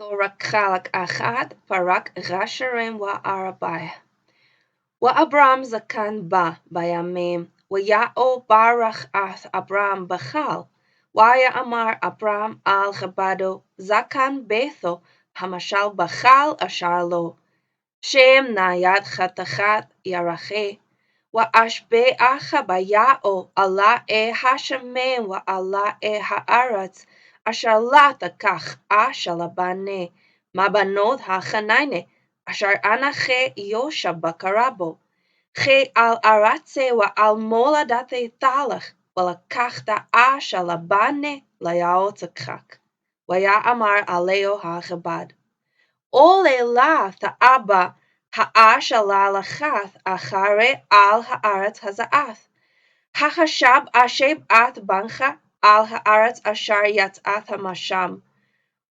Thorah Khalak Akhad, Parak, Ghasharaym wa-Arabaih. wa-Abram zakan ba bayamim, wa-Ya'o barach ath Abram bachal, wa-Amar Abram al Chabado, zakan betho, hamashal bachal asharlo. Shem nayad chatachat yarache, wa-Ashbe acha ba-Ya'o, Allah hashamim wa-Allah haaretz, asher la takach shalabane, mabanot hachanayne, asher anache yosha bakarabo, che al aratze wa al moladate talach, walakachta shalabane layaotzakak, wa-Amar aleo ha-Chabad. Ole la ta'aba ha'ashalalachat achare al haaretz haza'ath. Hachashab asheb at bancha al haaretz ashar yatzat hamasham.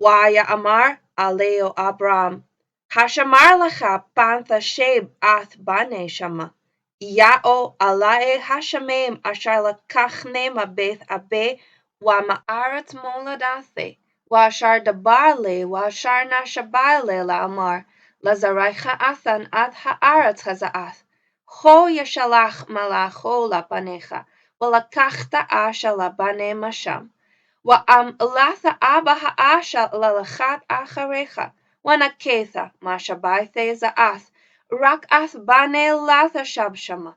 wa-Amar aleo Abram. Hashamar lacha pantha sheb at bane shama. Ya'o alae hashamem ashar lakachne mabeth abe wa ma'aretz moladase. wa-ashar dabar le wa-ashar nashabai le la'amar. Lazaraycha athan ad haaretz haza'ath. Cho yashalach malacho lapanecha, walakachta asha labane masham. Wa'am latha abba ha'asha lalachat acharecha, wanaketha mashabaithe za'ath, rak ath bane latha shabshama.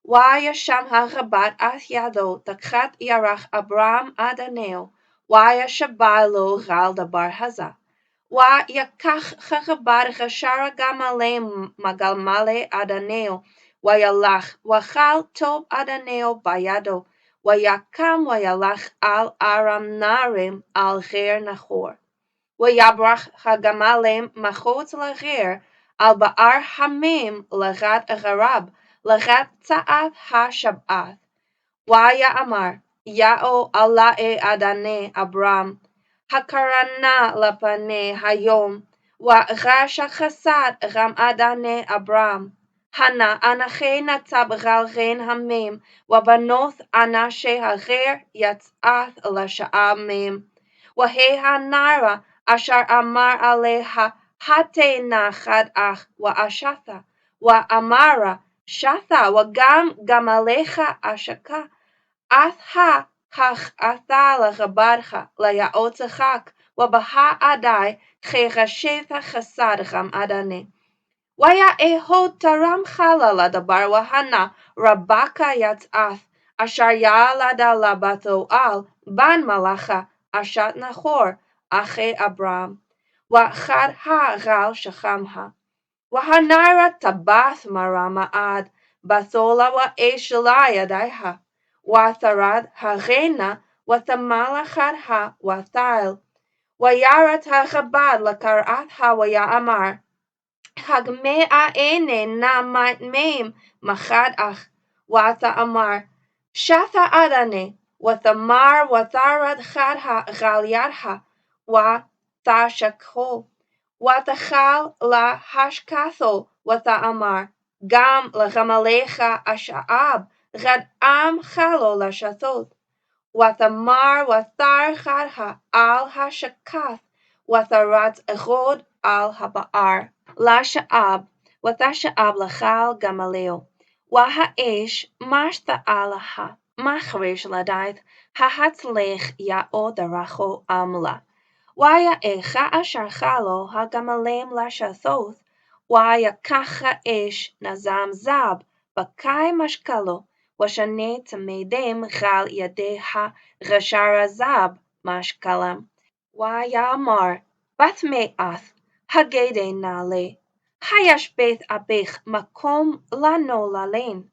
Wa-Yasham ha-Chabad ath yado takchat yarach Abram adaneo, wa-Yashabai lo gal dabar haza. Wa-Yakach ha-Chabad Ghashara gamale magalmale adaneo, wa-Yalach wachal tob adaneo bayado, wa-Yakam wa-Yalach al aram narim al gher nachor. Wa-Yabrach ha-Gamalem machot la-gher al ba'ar hamim lagad agharab, lagad tza'at ha-Shab'ath. wa-Amar Ya'o alae adane Abram, hakarana lapane hayom, wa-Gasha chasad ram adane Abram. Hana anache natzab gal gen hamim, wa-Banoth anashe ha-gher yatz'ath la-sha'amim. Wa-he ha-nara ashar amar aleha hate nachad ach wa-ashatha, wa-Amara shatha wa-gam gamalecha ashaka, ath hach atha la-Chabadcha la-Ya'otzachak, wa-baha adai che-chashetha chasad ram adane. wa-Ya'ehod taram chala la-dabar wa-hana rabaka yatz'ath, ashar ya'alada la-bato al ban malacha ashat nachor ache Abram. wa-Achad ha-gal shachamha. wa-Hanara tabath marama ad, bathola wa-Eshela yadaiha. wa-Tharad ha-Rena wa-Tamalachad ha-Wathail. wa-Yarat ha-Chabad la-Karat ha-wa-Ya'amar. Hagme a'ene na meim machad ach, wa-Amar shatha adane, wa-Thamar wa-Tharad chadha gal yadha, wa-Thashakho. wa-Tachal la-hashkatho, wa-Amar gam la-Gamalecha asha'ab, gad am chalo la-shathot. wa-Thamar wa-Thar chadha al hashakath, wa-Tharat echod al haba'ar. La-sha'ab, wa-Thasha'ab lachal gamaleo. wa-Ha'esh mashta alaha, machrish ladaith, ha-hatzlech ya'o daracho amla. wa-Ya'echa ashar chalo ha-gamalem la-shathoth, wa-Yakach ha'esh nazam zab, bakai mashkalo, wa-Shane tamedem gal yadeha Ghasharazab mashkalam. wa-Ya'amar bat me'ath, hagede nale, hayash beth abich makom lano lalen.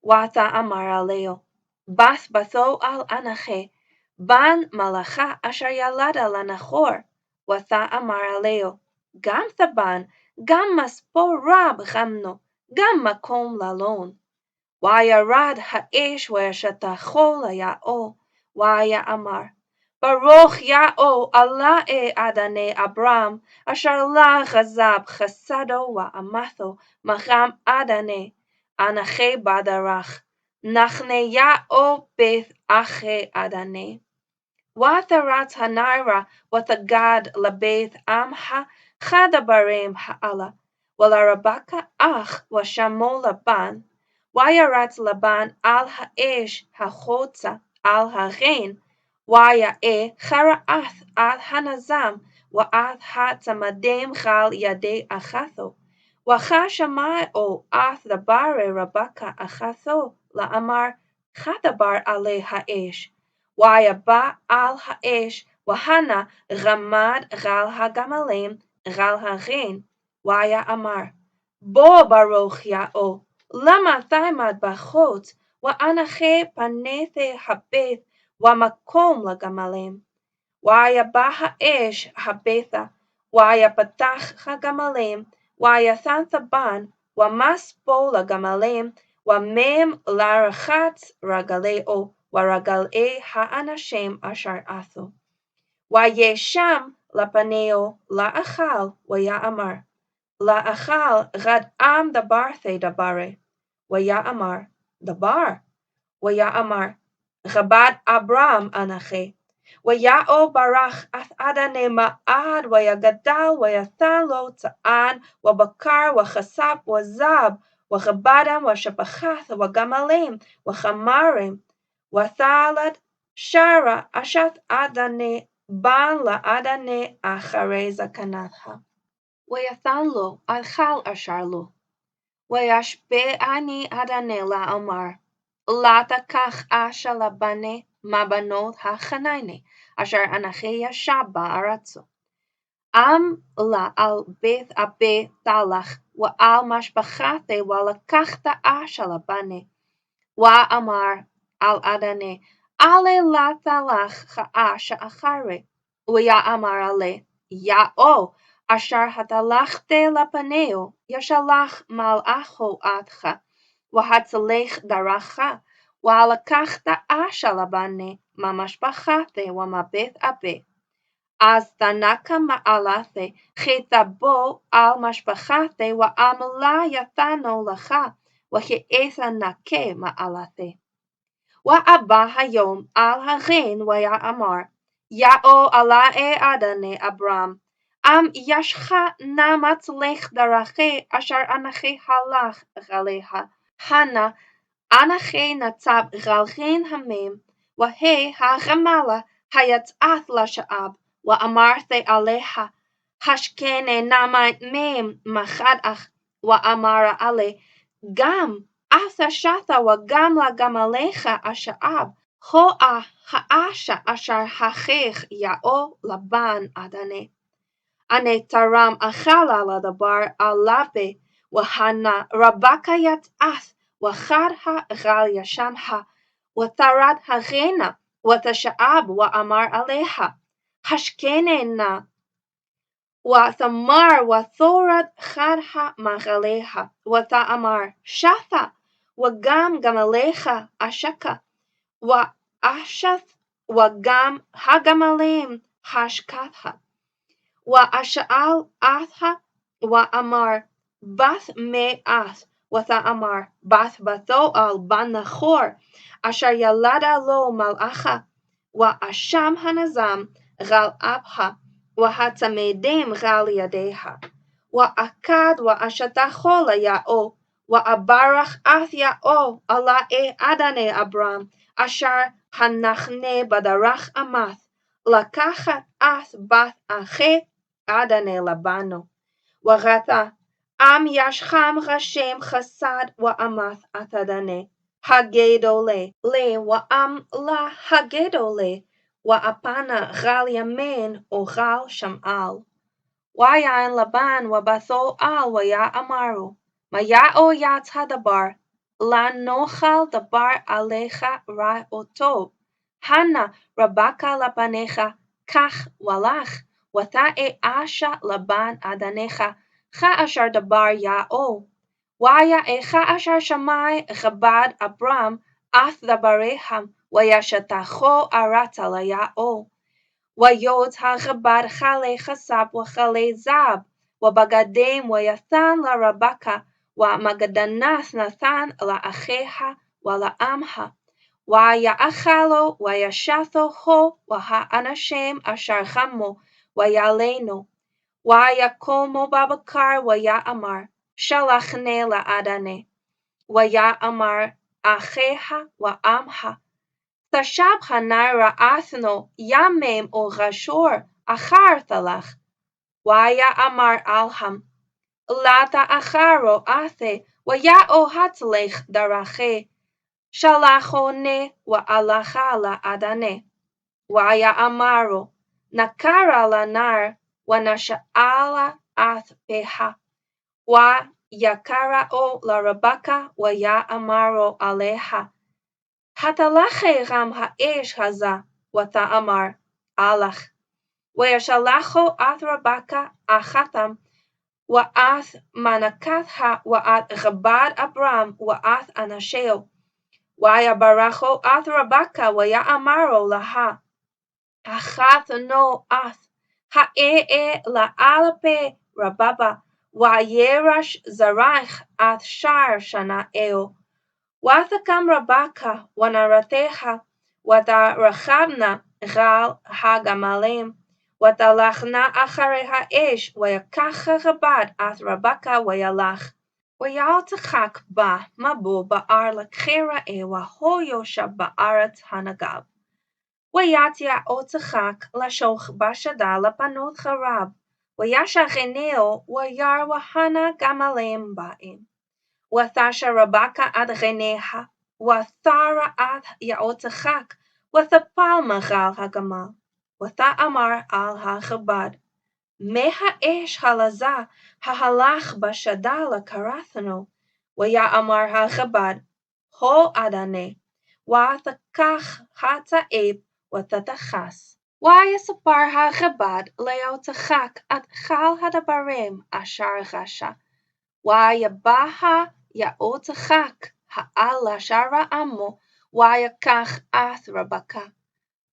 wa-Amar aleo, bath batho al anache, ban malacha asher yalada lanachor. wa-Amar aleo, gam thaban, gam maspo rab gamno, gam makom lalon. wa-Yarad ha'esh wa-Yashatacho la-Ya'o. wa-Amar Baruch Ya'o Allah adane Abram, asher la chazab chasado wa-amatho macham adane, anache badarach, nachne Ya'o beth ache adane. ותרץ הנערה ותגד לבית עמها כדברים האלה, ולרבקה אח ושמו לבן, וירץ לבן על האש החוצה על הרין, ויראה כרעף על הנזם ואת הצמדים על ידי אחתו, וכשמעו את דברי רבקה אחתו לאמר כדבר עלי האש, ויבא על האש והנה רמד על הגמלים על הרין, ויאמר בוא ברוך יאו, למה תעמד בחוץ, ואנכי פניתי הבית ומקום לגמלים. ויבא האש הביתה, ויפתח הגמלים, ויתן טבן, ומס בו לגמלים, ומם לרחץ רגליו ורגלי האנשים אשר עשו. וישם לפניהו לאכל, ויאמר לאכל רדאם דברתי דברי, ויאמר דבר, ויאמר כבוד אברהם אנכי, ויאו ברך את אדוני מעד, ויגדל ויתן לו צאן ובקר וכסף וזב וכבדם ושפחת וגמלים וחמרים, ותלד שרה אשת אדוני בן לאדוני אחרי זקנתה. ויתן לו אכל אשר לו, וישבעני אדוני לאמר לא תקח אשה לבני מבנות החנני אשר אנכי ישב בארצו. לה על בית אבי תלך ועל משפחתי ולקחת אשה לבני, ואמר על אדוני עלי לא תלך האשה אחרי, ויאמר עלי יאו אשר התלכתי לפניהו ישלח מלאכו עדך והצלך דרכך, ולקחת אשה לבני ממשפחתי ומבית אבי. אז תנקה מעלתי כי תבוא על משפחתי ועמלה יתנו לך, וכי אתנקה מעלתי. ובא היום על הרין ויאמר יאו עלי אדוני אברהם, ישך נא מצלך דרכי אשר אנכי הלך עליה, הנה אנכי נצב גלחין המם, והי הגמלה היצאת לשעב, ואמרתי עליה השכני נא מם מחדך, ואמרה עלי גם אף שתה וגם לגמליך השעב, הואה האשה אשר הכיך יאו לבן אדוני. אני תרם אכלה לדבר עליו, והנה רבקה יצאת וחדה על ישמها, ותרד הרינה ותשאב ואמר עליה השכני נא, ותמר ותורד חדה מעליה, ותאמר שתה וגם גמליך אשקה, ואשת וגם הגמלים השקתה. ואשאל אותה ואמר בת מי את, ותאמר בת בתואל בן נחור אשר ילדה לו מלאכה, ואשם הנזם על אבها והצמדים על ידיה, ואכד ואשתחו ליאו, ואברך את יאו עלי אדוני אברהם אשר הנחני בדרך אמת, לקחת את בת אחי אדוני לבנו. וראתה ישכם ראשים חסד ואמת את אדוני הגדולי לי, לה הגדולי, ואפנה על ימין וכל שמאל. ויען לבן ובתואל ויאמרו מה יאו יצא הדבר, לנאכל דבר עליך רע או טוב, הנה רבקה לבניך קח ולך, ותהי אשה לבן אדניך כאשר דבר יאו. ויהי כאשר שמע כבוד אברהם את דבריהם, וישתחו ארצה ליאו. ויוץ הכבוד כלי כסף וכלי זהב ובגדים, ויתן לרבקה, ומגדנת נתן לאחיה ולעמها. ויאכלו וישתו הו והאנשים אשר חמו ויעלנו ויקומו בבקר ויאמר שלחני לאדני ויאמר אחיך ועמך תשב הנר רעתנו ימים וגשור אחרת לך ויאמר אלהם לא תאחרו אתי ויאהבת לך דרכי שלחוני והלכה לאדני ויאמרו נקרה לנר ונשאלה את פיה ויקראו לרבקה ויאמרו עליה התלכי גם האיש הזה ותאמר אלך וישלחו את רבקה אחתם ואת מנקתה ואת כבוד אברהם ואת אנשהו ויברכו את רבקה ויאמרו לה החתנו את האאה לאלפי רבבה וירש זרעך את שאר שנאהו ותקם רבקה ונערותיה ותרכבנה על הגמלים ותלכנה אחרי האש ויקח כבוד את רבקה וילך ויצחק בה מבוא באר לכרעה והוא יושב בארץ הנגב ויצא יצחק לשוך בשדה לפנות חרב וישך עיניו וירא והנה גמלים באים ותשע רבקה את עיניה ותרא את יצחק ותפל מעל הגמל ותאמר על הכבוד מה האיש הלזה ההלך בשדה לקראתנו ויאמר הכבוד הו אדני ותקח הצעיף ותתכס ויספר הכבוד ליצחק את כל הדברים אשר עשה ויבא יצחק האל עמו ויקח את רבקה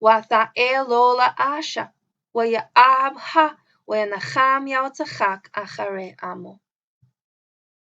ותאה לו לאשה ויאהבה ונחם יצחק אחרי עמו